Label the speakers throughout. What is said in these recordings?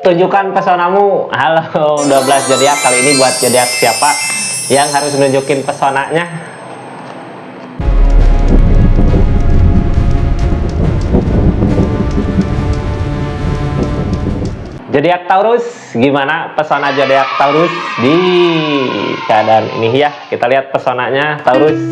Speaker 1: tunjukkan pesonamu. Halo 12 zodiak, kali ini buat zodiak siapa yang harus nunjukin pesonanya? Zodiak Taurus, gimana pesona zodiak Taurus di keadaan ini ya? Kita lihat pesonanya Taurus.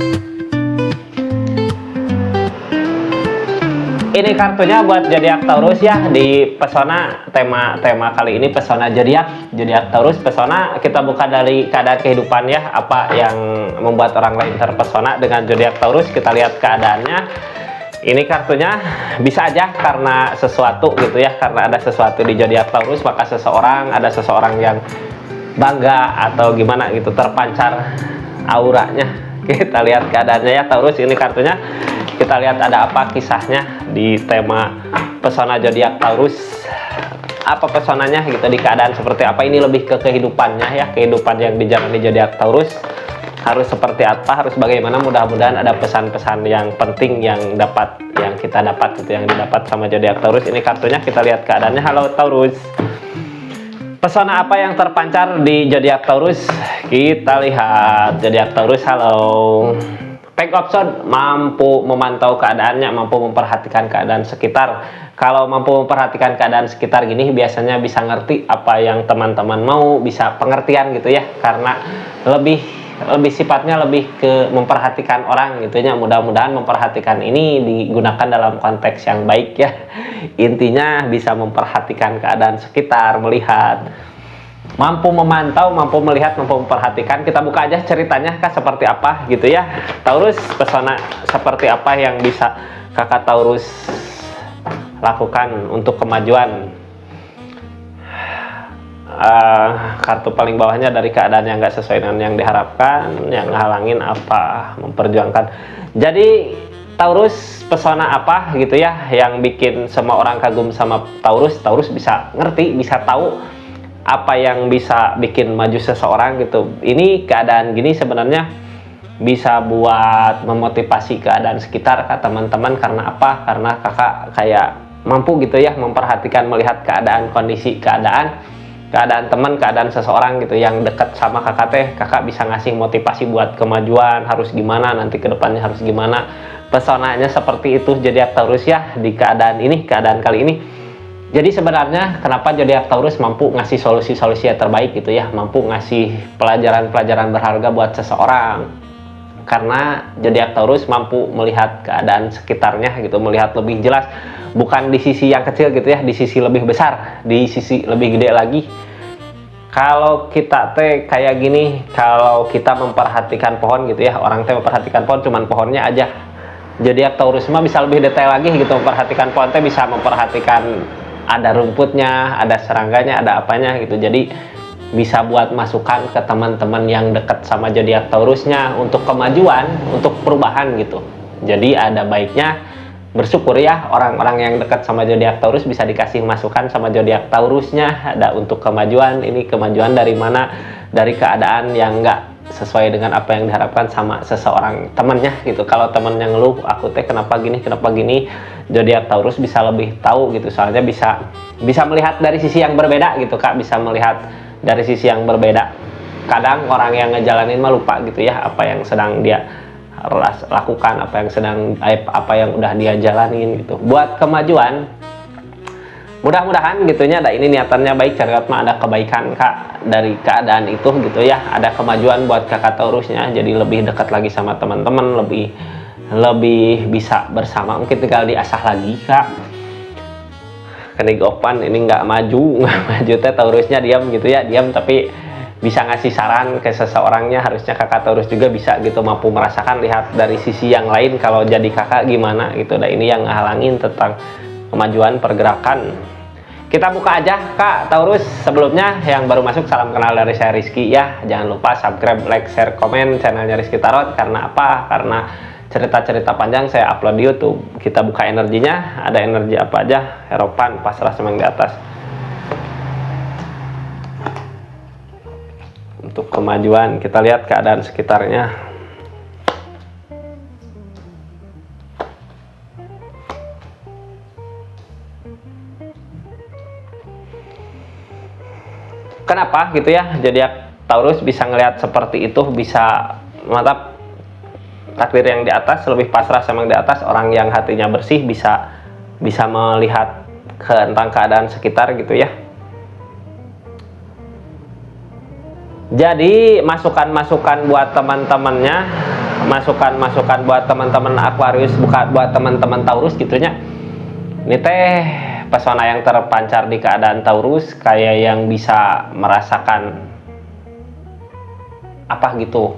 Speaker 1: Ini kartunya buat zodiak Taurus ya, di pesona tema kali ini pesona zodiak Taurus. Pesona kita buka dari keadaan kehidupan ya, apa yang membuat orang lain terpesona dengan zodiak Taurus. Kita lihat keadaannya. Ini kartunya bisa aja karena sesuatu gitu ya, karena ada sesuatu di zodiak Taurus, maka ada seseorang yang bangga atau gimana gitu, terpancar auranya. Kita lihat keadaannya ya Taurus. Ini kartunya, kita lihat ada apa kisahnya di tema pesona zodiak Taurus. Apa pesonanya gitu, di keadaan seperti apa. Ini lebih ke kehidupannya ya, kehidupan yang dijalani zodiak Taurus harus seperti apa, harus bagaimana. Mudah-mudahan ada pesan-pesan yang penting yang kita dapat gitu, yang didapat sama zodiak Taurus. Ini kartunya, kita lihat keadaannya. Halo Taurus, pesona apa yang terpancar di zodiak Taurus? Kita lihat zodiak Taurus. Halo, Pink Option, mampu memantau keadaannya, mampu memperhatikan keadaan sekitar. Kalau mampu memperhatikan keadaan sekitar gini, biasanya bisa ngerti apa yang teman-teman mau, bisa pengertian gitu ya, karena lebih sifatnya lebih ke memperhatikan orang gitu ya. Mudah-mudahan memperhatikan ini digunakan dalam konteks yang baik ya. Intinya bisa memperhatikan keadaan sekitar, melihat, mampu memantau, mampu melihat, mampu memperhatikan. Kita buka aja ceritanya kak, seperti apa gitu ya Taurus. Pesona seperti apa yang bisa kakak Taurus lakukan untuk kemajuan? Kartu paling bawahnya, dari keadaan yang nggak sesuai dengan yang diharapkan, yang ngehalangin apa, memperjuangkan. Jadi Taurus, pesona apa gitu ya yang bikin semua orang kagum sama Taurus? Taurus bisa ngerti, bisa tahu apa yang bisa bikin maju seseorang gitu. Ini keadaan gini sebenarnya bisa buat memotivasi keadaan sekitar kak teman-teman. Karena apa? Karena kakak kayak mampu gitu ya memperhatikan, melihat keadaan, kondisi keadaan teman, keadaan seseorang gitu yang dekat sama kakak teh. Kakak bisa ngasih motivasi buat kemajuan, harus gimana, nanti kedepannya harus gimana. Pesonanya seperti itu zodiak Taurus ya di keadaan ini, keadaan kali ini. Jadi sebenarnya kenapa zodiak Taurus mampu ngasih solusi-solusi yang terbaik gitu ya, mampu ngasih pelajaran-pelajaran berharga buat seseorang. Karena zodiak Taurus mampu melihat keadaan sekitarnya gitu, melihat lebih jelas, bukan di sisi yang kecil gitu ya, di sisi lebih besar, di sisi lebih gede lagi. Kalau kita teh kayak gini, kalau kita memperhatikan pohon gitu ya, orang teh memperhatikan pohon cuman pohonnya aja. Zodiak Taurus mah bisa lebih detail lagi gitu, memperhatikan pohon teh bisa memperhatikan ada rumputnya, ada serangganya, ada apanya gitu. Jadi bisa buat masukan ke teman-teman yang dekat sama zodiak Taurusnya untuk kemajuan, untuk perubahan gitu. Jadi ada baiknya bersyukur ya, orang-orang yang dekat sama zodiak Taurus bisa dikasih masukan sama zodiak Taurusnya, ada untuk kemajuan. Ini kemajuan dari mana? Dari keadaan yang nggak sesuai dengan apa yang diharapkan sama seseorang temannya gitu. Kalau temennya ngeluh, aku teh kenapa gini, zodiak Taurus bisa lebih tahu gitu, soalnya bisa melihat dari sisi yang berbeda gitu kak, bisa melihat dari sisi yang berbeda. Kadang orang yang ngejalanin mah lupa gitu ya apa yang sedang dia lakukan, apa yang udah dia jalanin gitu buat kemajuan. Mudah-mudahan gitunya, ada ini niatannya baik, caranya mah ada kebaikan kak dari keadaan itu gitu ya, ada kemajuan buat kakak Taurusnya, jadi lebih dekat lagi sama teman-teman, lebih bisa bersama. Mungkin tinggal diasah lagi kak. Kenigopan ini nggak maju teh Taurusnya diam gitu ya, diam tapi bisa ngasih saran ke seseorangnya. Harusnya kakak Taurus juga bisa gitu, mampu merasakan, lihat dari sisi yang lain kalau jadi kakak gimana gitu. Nah ini yang ngehalangin tentang kemajuan pergerakan. Kita buka aja kak Taurus. Sebelumnya yang baru masuk, salam kenal dari saya Rizky ya. Jangan lupa subscribe, like, share, komen channelnya Rizky Tarot. Karena apa? Karena cerita-cerita panjang saya upload di YouTube. Kita buka energinya, ada energi apa aja? Harapan, pasrah, semang di atas. Untuk kemajuan, kita lihat keadaan sekitarnya. Kenapa gitu ya zodiak Taurus bisa ngelihat seperti itu, bisa mantap takdir yang di atas, lebih pasrah sama yang di atas, orang yang hatinya bersih bisa melihat tentang keadaan sekitar gitu ya. Jadi masukan-masukan buat teman-temannya, masukan-masukan buat teman-teman Aquarius, bukan buat teman-teman Taurus gitunya. Ini teh pesona yang terpancar di keadaan Taurus, kayak yang bisa merasakan apa gitu,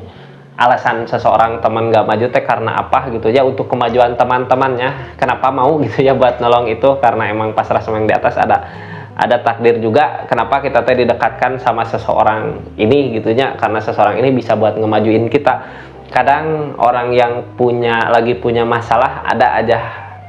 Speaker 1: alasan seseorang teman gak maju teh karena apa gitu ya, untuk kemajuan teman-temannya kenapa mau gitu ya buat nolong itu, karena emang pasrah sama yang di atas, ada takdir juga kenapa kita teh didekatkan sama seseorang ini gitunya, karena seseorang ini bisa buat ngemajuin kita. Kadang orang yang lagi punya masalah, ada aja,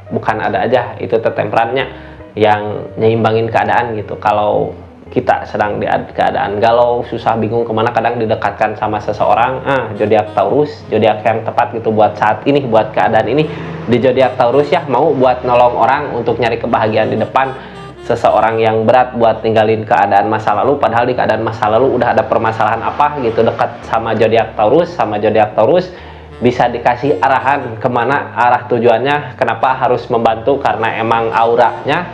Speaker 1: bukan ada aja, itu temprannya yang nyimbangin keadaan gitu. Kalau kita sedang di keadaan galau, susah, bingung kemana, kadang didekatkan sama seseorang. Zodiak Taurus, zodiak yang tepat gitu buat saat ini, buat keadaan ini. Di zodiak Taurus ya, mau buat nolong orang untuk nyari kebahagiaan di depan. Seseorang yang berat buat tinggalin keadaan masa lalu, padahal di keadaan masa lalu udah ada permasalahan apa gitu, dekat sama zodiak Taurus, bisa dikasih arahan kemana arah tujuannya, kenapa harus membantu, karena emang auranya,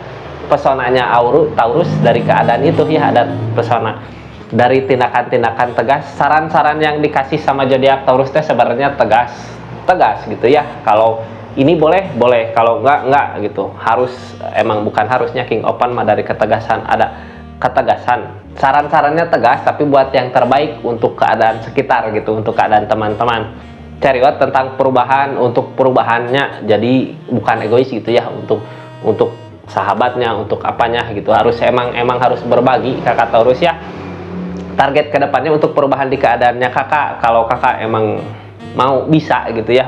Speaker 1: pesonanya Taurus dari keadaan itu ya, ada pesona dari tindakan-tindakan tegas. Saran-saran yang dikasih sama zodiak Taurus teh sebenarnya tegas gitu ya. Kalau ini boleh, kalau enggak gitu. Harus, emang bukan harusnya, king open mah dari ketegasan, ada ketegasan. Saran-sarannya tegas tapi buat yang terbaik untuk keadaan sekitar gitu, untuk keadaan teman-teman. Cariwat tentang perubahan, untuk perubahannya, jadi bukan egois gitu ya, untuk sahabatnya, untuk apanya gitu, harus emang harus berbagi kakak Taurus ya. Target kedepannya untuk perubahan di keadaannya kakak, kalau kakak emang mau bisa gitu ya,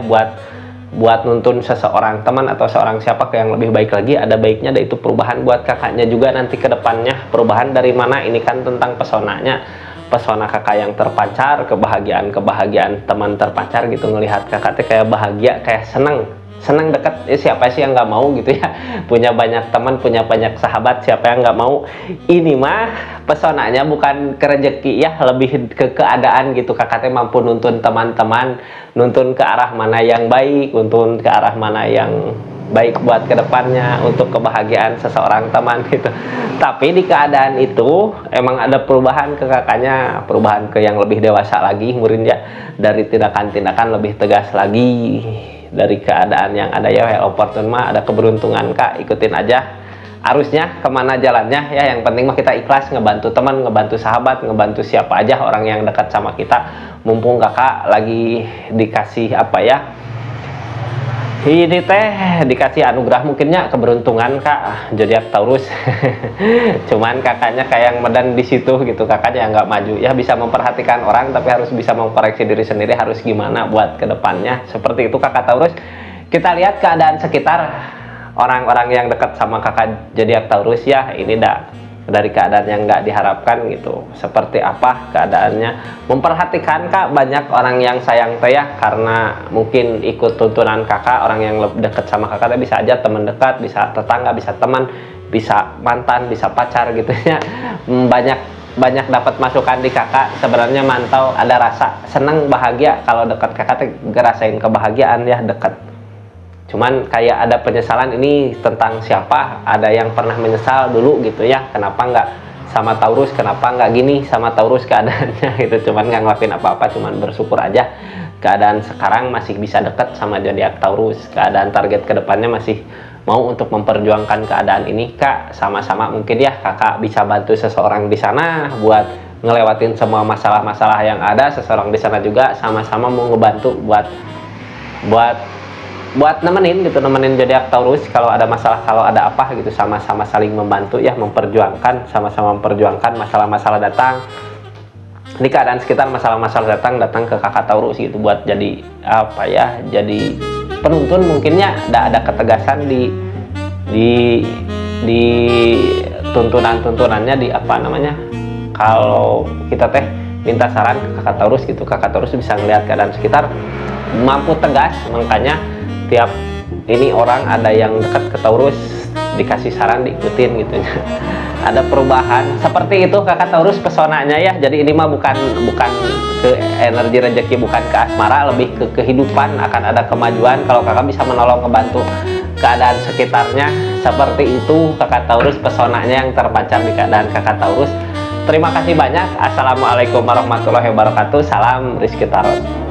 Speaker 1: buat nuntun seseorang teman atau seorang siapa ke yang lebih baik lagi, ada baiknya ada itu perubahan buat kakaknya juga nanti ke depannya. Perubahan dari mana, ini kan tentang pesonanya, pesona kakak yang terpancar, kebahagiaan teman terpancar gitu, ngelihat kakak teh kayak bahagia, kayak senang dekat. Siapa sih yang nggak mau gitu ya, punya banyak teman, punya banyak sahabat, siapa yang nggak mau. Ini mah pesonanya bukan ke rezeki ya, lebih ke keadaan gitu. Kakak teh mampu nuntun teman-teman, nuntun ke arah mana yang baik, nuntun ke arah mana yang baik buat kedepannya, untuk kebahagiaan seseorang teman gitu. Tapi di keadaan itu emang ada perubahan ke kakaknya, perubahan ke yang lebih dewasa lagi muridnya, dari tindakan-tindakan lebih tegas lagi dari keadaan yang ada ya. Opportun mah ada keberuntungan kak, ikutin aja arusnya kemana jalannya ya. Yang penting mah kita ikhlas ngebantu teman, ngebantu sahabat, ngebantu siapa aja orang yang dekat sama kita. Mumpung kakak lagi dikasih apa ya, ini teh dikasih anugerah mungkinnya keberuntungan kak, zodiak Taurus. Cuman kakaknya kayak yang medan di situ gitu, kakaknya yang nggak maju ya, bisa memperhatikan orang tapi harus bisa mengkoreksi diri sendiri, harus gimana buat kedepannya. Seperti itu kakak Taurus. Kita lihat keadaan sekitar orang-orang yang dekat sama kakak zodiak Taurus ya, ini dari keadaan yang nggak diharapkan gitu, seperti apa keadaannya. Memperhatikan kak, banyak orang yang sayang teh ya, karena mungkin ikut tuntunan kakak. Orang yang lebih dekat sama kakak teh bisa aja teman dekat, bisa tetangga, bisa teman, bisa mantan, bisa pacar gitu ya. Banyak dapat masukan di kakak. Sebenarnya mantau, ada rasa senang bahagia kalau dekat kakak teh, ngerasain kebahagiaan ya dekat. Cuman kayak ada penyesalan, ini tentang siapa, ada yang pernah menyesal dulu gitu ya, kenapa nggak sama Taurus, kenapa nggak gini sama Taurus keadaannya gitu. Cuman nggak ngelakuin apa-apa, cuman bersyukur aja keadaan sekarang masih bisa deket sama zodiak Taurus. Keadaan target kedepannya masih mau untuk memperjuangkan keadaan ini kak. Sama-sama mungkin ya kakak bisa bantu seseorang di sana buat ngelewatin semua masalah-masalah yang ada. Seseorang di sana juga sama-sama mau ngebantu buat nemenin gitu, nemenin zodiak Taurus kalau ada masalah, kalau ada apa gitu, sama-sama saling membantu ya, memperjuangkan, sama-sama memperjuangkan masalah-masalah datang di keadaan sekitar. Masalah-masalah datang ke kakak Taurus gitu, buat jadi apa ya, jadi penuntun mungkinnya. Ada ketegasan di tuntunannya, di apa namanya, kalau kita teh minta saran ke kakak Taurus gitu, kakak Taurus bisa ngelihat keadaan sekitar, mampu tegas. Makanya tiap ini orang ada yang dekat ke Taurus dikasih saran diikutin gitu ya. Ada perubahan seperti itu kakak Taurus pesonanya ya. Jadi ini mah bukan ke energi rezeki, bukan ke asmara, lebih ke kehidupan. Akan ada kemajuan kalau kakak bisa menolong, ngebantu keadaan sekitarnya. Seperti itu kakak Taurus pesonanya yang terpancar di keadaan kakak Taurus. Terima kasih banyak. Assalamualaikum warahmatullahi wabarakatuh. Salam Rizky Tarot.